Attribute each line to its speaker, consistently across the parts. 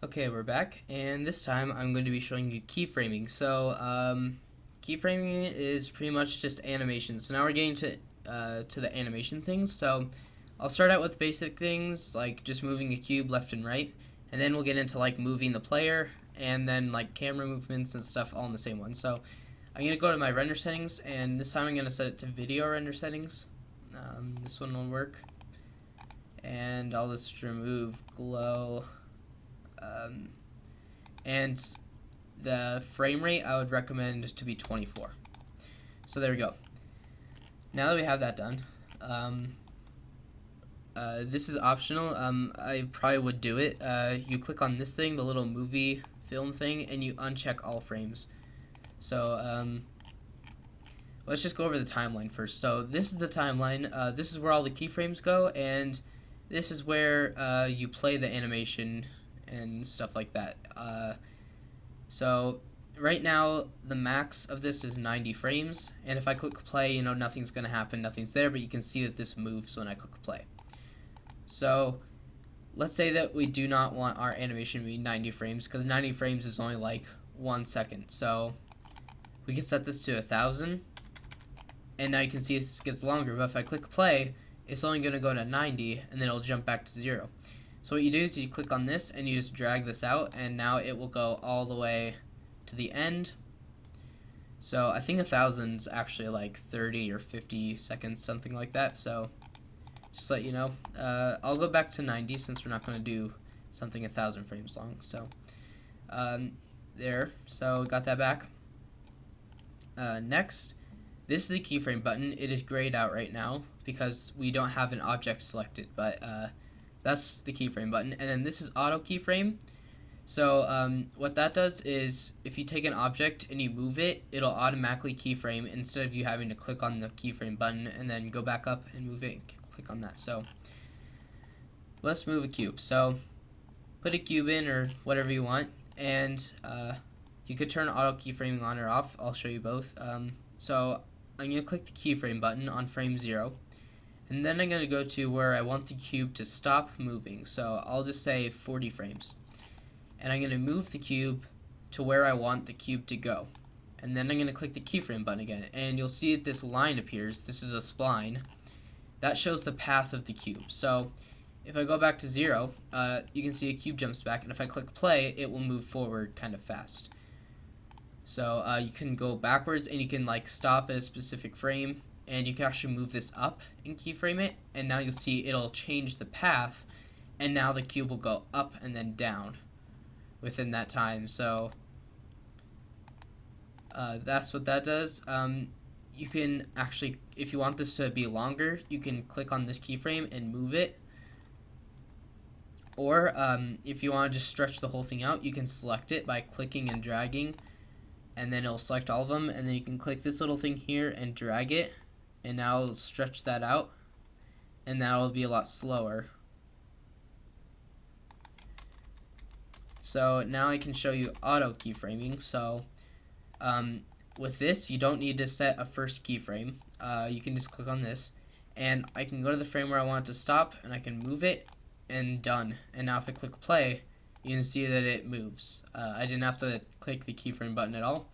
Speaker 1: Okay, we're back, and this time I'm going to be showing you keyframing. Keyframing is pretty much just animation. So now we're getting to the animation things. So I'll start out with basic things like just moving a cube left and right, and then we'll get into like moving the player, and then like camera movements and stuff all in the same one. So I'm going to go to my render settings, and this time I'm going to set it to video render settings. This one will work, and I'll just remove glow. And the frame rate I would recommend to be 24. So there we go. Now that we have that done, this is optional. I probably would do it. You click on this thing, the little movie film thing, and you uncheck all frames. So let's just go over the timeline first. So this is the timeline. This is where all the keyframes go, and this is where you play the animation and stuff like that. So right now the max of this is 90 frames, and if I click play, nothing's gonna happen, nothing's there, but you can see that this moves when I click play. So let's say that we do not want our animation to be 90 frames, because 90 frames is only like 1 second. So we can set this to 1,000, and now you can see this gets longer, but if I click play, it's only gonna go to 90, and then it'll jump back to 0. So what you do is you click on this and you just drag this out, and now it will go all the way to the end. So I think 1,000 is actually like 30 or 50 seconds, something like that. So just let you know. I'll go back to 90 since we're not going to do something 1,000 frames long. So there. So got that back. Next, this is the keyframe button. It is grayed out right now because we don't have an object selected, but that's the keyframe button. And then this is auto keyframe. So what that does is if you take an object and you move it, it'll automatically keyframe instead of you having to click on the keyframe button and then go back up and move it and click on that. So let's move a cube. So put a cube in or whatever you want, and you could turn auto keyframing on or off. I'll show you both. So I'm going to click the keyframe button on frame 0. And then I'm going to go to where I want the cube to stop moving. So I'll just say 40 frames. And I'm going to move the cube to where I want the cube to go. And then I'm going to click the keyframe button again. And you'll see that this line appears. This is a spline. That shows the path of the cube. So if I go back to 0, you can see a cube jumps back. And if I click play, it will move forward kind of fast. So you can go backwards and you can like stop at a specific frame. And you can actually move this up and keyframe it, and now you'll see it'll change the path, and now the cube will go up and then down within that time. So that's what that does. You can actually, if you want this to be longer, you can click on this keyframe and move it. Or if you want to just stretch the whole thing out, you can select it by clicking and dragging, and then it'll select all of them, and then you can click this little thing here and drag it. And now it'll stretch that out, and that'll be a lot slower. So now I can show you auto keyframing. So with this, you don't need to set a first keyframe. You can just click on this, and I can go to the frame where I want it to stop, and I can move it, and done. And now if I click play, you can see that it moves. I didn't have to click the keyframe button at all.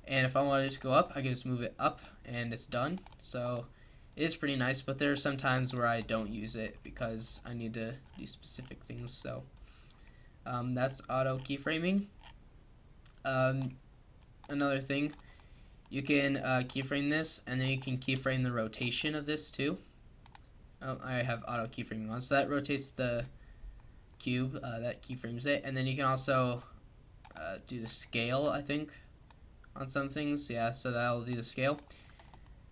Speaker 1: And if I want to just go up, I can just move it up, and it's done. So it is pretty nice, but there are some times where I don't use it because I need to do specific things. So that's auto keyframing. Another thing, you can keyframe this, and then you can keyframe the rotation of this too. Oh, I have auto keyframing on, so that rotates the cube, that keyframes it, and then you can also do the scale, I think, on some things. Yeah, so that'll do the scale.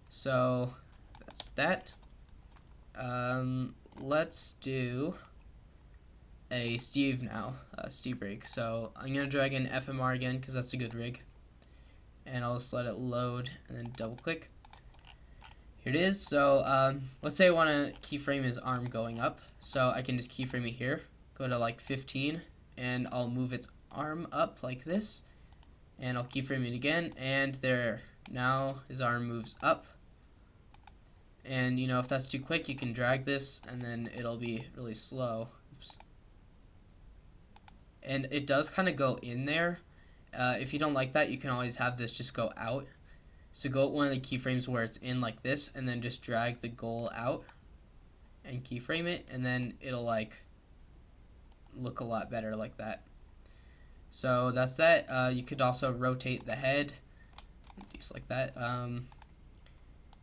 Speaker 1: So that's that. Let's do a Steve now, Steve rig. So I'm gonna drag in FMR again because that's a good rig, and I'll just let it load and then double click. Here it is. So let's say I want to keyframe his arm going up, so I can just keyframe it here, go to like 15, and I'll move its arm up like this, and I'll keyframe it again, and there. Now his arm moves up, and if that's too quick, you can drag this, and then it'll be really slow. Oops. and it does kind of go in there. If you don't like that, you can always have this just go out. So go at one of the keyframes where it's in like this, and then just drag the goal out and keyframe it, and then it'll like look a lot better like that. So that's that. You could also rotate the head just like that.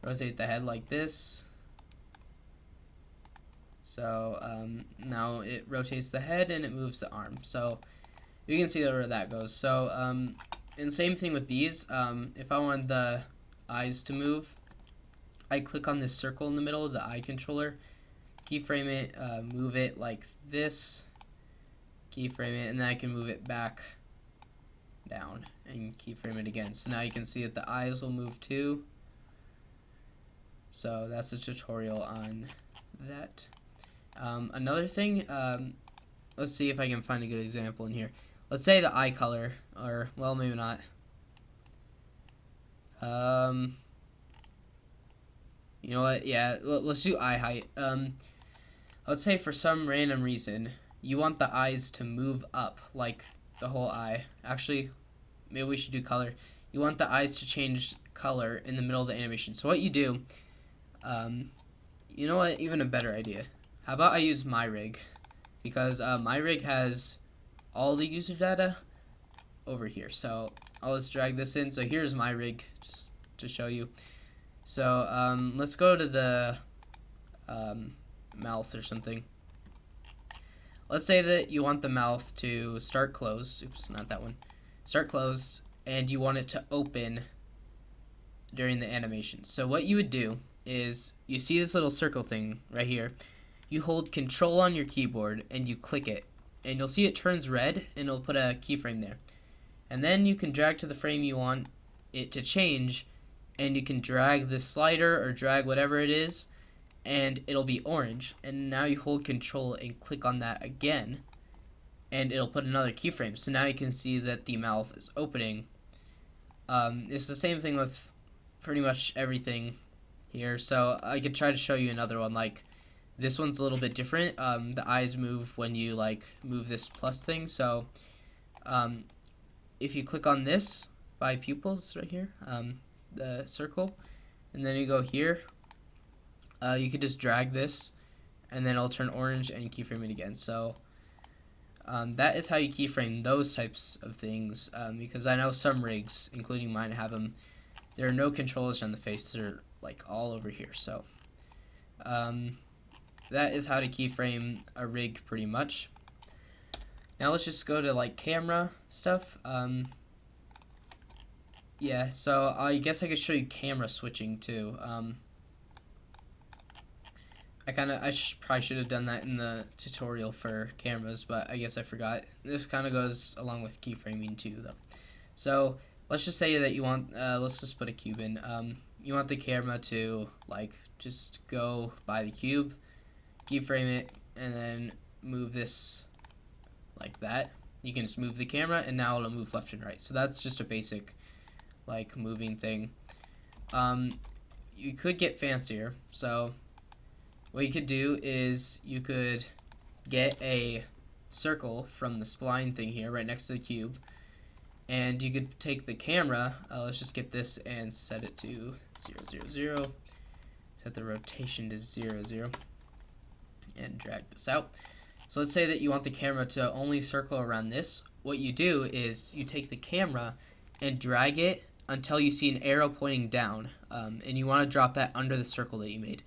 Speaker 1: Rotate the head like this. So now it rotates the head and it moves the arm. So you can see where that goes. So and same thing with these. If I want the eyes to move, I click on this circle in the middle of the eye controller, keyframe it, move it like this, keyframe it, and then I can move it back down and keyframe it again. So now you can see that the eyes will move too. So that's a tutorial on that. Another thing, let's see if I can find a good example in here. Let's say the eye color, or well, maybe not. You know what? Yeah, let's do eye height. Let's say for some random reason you want the eyes to move up, like the whole eye. Actually, maybe we should do color. You want the eyes to change color in the middle of the animation. So what you do, you know what? Even a better idea. How about I use my rig, because my rig has all the user data over here. So I'll just drag this in. So here's my rig, just to show you. So let's go to the mouth or something. Let's say that you want the mouth to start closed. Oops, not that one. Start closed, and you want it to open during the animation. So what you would do is, you see this little circle thing right here. You hold Control on your keyboard and you click it, and you'll see it turns red, and it'll put a keyframe there. And then you can drag to the frame you want it to change, and you can drag this slider or drag whatever it is, and it'll be orange. And now you hold Control and click on that again, and it'll put another keyframe. So now you can see that the mouth is opening. It's the same thing with pretty much everything here. So I could try to show you another one. Like this one's a little bit different. The eyes move when you like move this plus thing. So if you click on this by pupils right here, the circle, and then you go here, you could just drag this, and then it'll turn orange and keyframe it again. So that is how you keyframe those types of things, because I know some rigs, including mine, have them. There are no controllers on the face. They're like all over here. So that is how to keyframe a rig pretty much. Now let's just go to like camera stuff. Yeah, so I guess I could show you camera switching too. I probably should have done that in the tutorial for cameras, but I guess I forgot. This kind of goes along with keyframing too, though. So let's just say that you want, let's just put a cube in. You want the camera to like just go by the cube, keyframe it, and then move this like that. You can just move the camera, and now it'll move left and right. So that's just a basic like moving thing. You could get fancier. So what you could do is you could get a circle from the spline thing here right next to the cube, and you could take the camera, let's just get this and set it to 0, 0, 0, set the rotation to 0, 0, and drag this out. So let's say that you want the camera to only circle around this. What you do is you take the camera and drag it until you see an arrow pointing down, and you want to drop that under the circle that you made.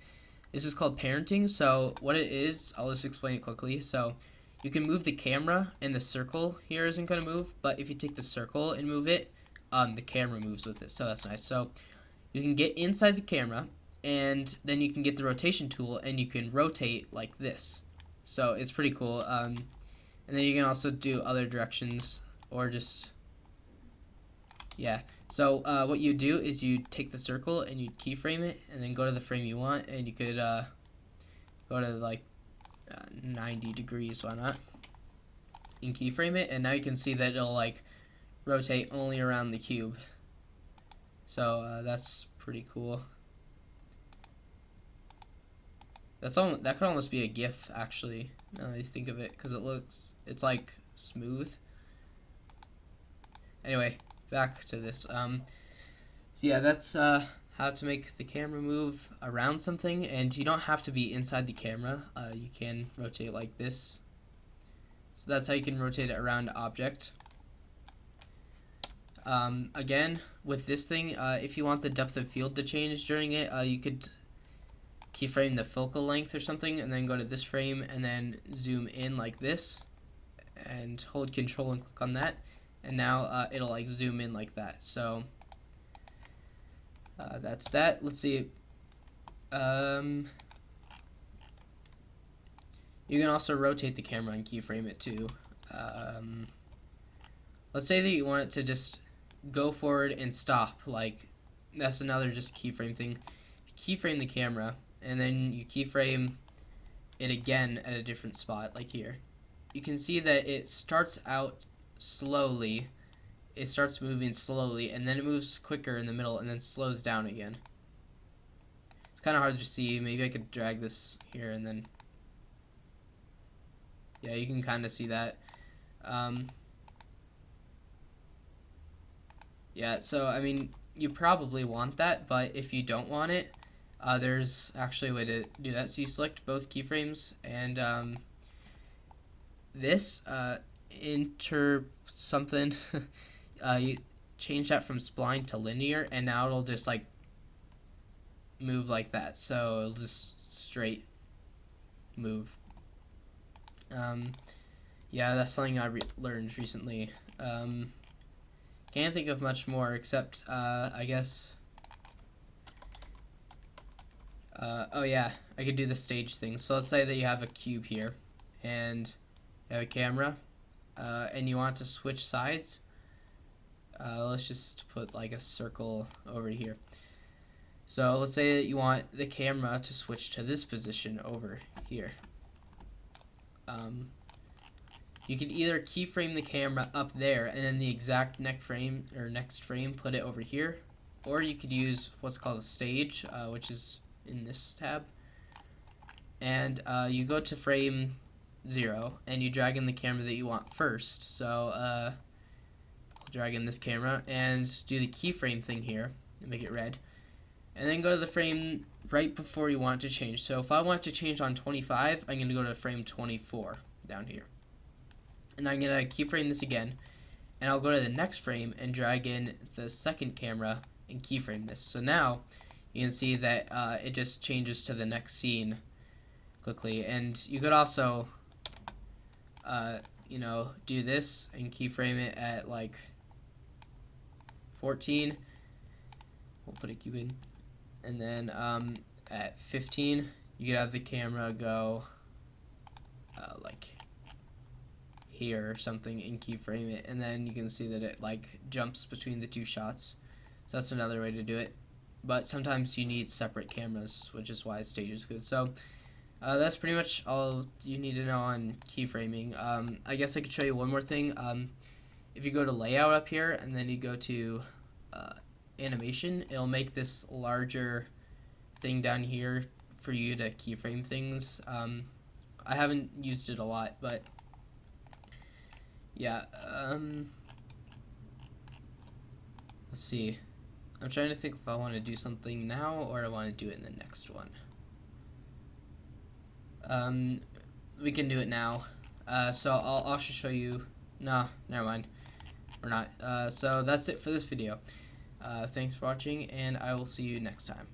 Speaker 1: This is called parenting. So what it is, I'll just explain it quickly. So you can move the camera, and the circle here isn't going to move, but if you take the circle and move it, the camera moves with it. So that's nice. So you can get inside the camera, and then you can get the rotation tool, and you can rotate like this. So it's pretty cool. And then you can also do other directions, or just, yeah. So what you do is you take the circle and you keyframe it, and then go to the frame you want, and you could go to like 90 degrees, why not? You can keyframe it, and now you can see that it'll like rotate only around the cube. So that's pretty cool. That could almost be a GIF, actually, now that you think of it, because it's like smooth. Anyway, back to this. So yeah, that's how to make the camera move around something, and you don't have to be inside the camera. You can rotate like this. So that's how you can rotate it around an object. Again, with this thing, if you want the depth of field to change during it, you could keyframe the focal length or something, and then go to this frame and then zoom in like this, and hold Control and click on that, and now it'll like zoom in like that. So that's that. Let's see. You can also rotate the camera and keyframe it too. Let's say that you want it to just go forward and stop. Like, that's another just keyframe thing. Keyframe the camera, and then you keyframe it again at a different spot, like here. You can see that it starts out slowly. It starts moving slowly, and then it moves quicker in the middle, and then slows down again. It's kind of hard to see. Maybe I could drag this here, and then... yeah, you can kind of see that. Yeah, so, I mean, you probably want that, but if you don't want it, there's actually a way to do that. So you select both keyframes, and this enter something, you change that from spline to linear, and now it'll just like move like that. So it'll just straight move. Yeah, that's something I learned recently. Can't think of much more except I guess. Oh yeah, I could do the stage thing. So let's say that you have a cube here, and you have a camera, and you want to switch sides. Let's just put like a circle over here. So let's say that you want the camera to switch to this position over here. You can either keyframe the camera up there and then the exact next frame put it over here, or you could use what's called a stage, which is in this tab, and you go to frame 0 and you drag in the camera that you want first. So I'll drag in this camera and do the keyframe thing here and make it red, and then go to the frame right before you want it to change. So if I want it to change on 25, I'm going to go to frame 24 down here. And I'm going to keyframe this again, and I'll go to the next frame and drag in the second camera and keyframe this. So now you can see that it just changes to the next scene quickly. And you could also, you know, do this and keyframe it at like 14. We'll put a cube in. And then at 15, you could have the camera go like here or something and keyframe it, and then you can see that it like jumps between the two shots. So that's another way to do it, but sometimes you need separate cameras, which is why stage is good. So that's pretty much all you need to know on keyframing. I guess I could show you one more thing. If you go to layout up here and then you go to animation, it'll make this larger thing down here for you to keyframe things. I haven't used it a lot, but yeah, let's see. I'm trying to think if I want to do something now or I want to do it in the next one. We can do it now. So I'll also show you. No, never mind. We're not. So that's it for this video. Thanks for watching, and I will see you next time.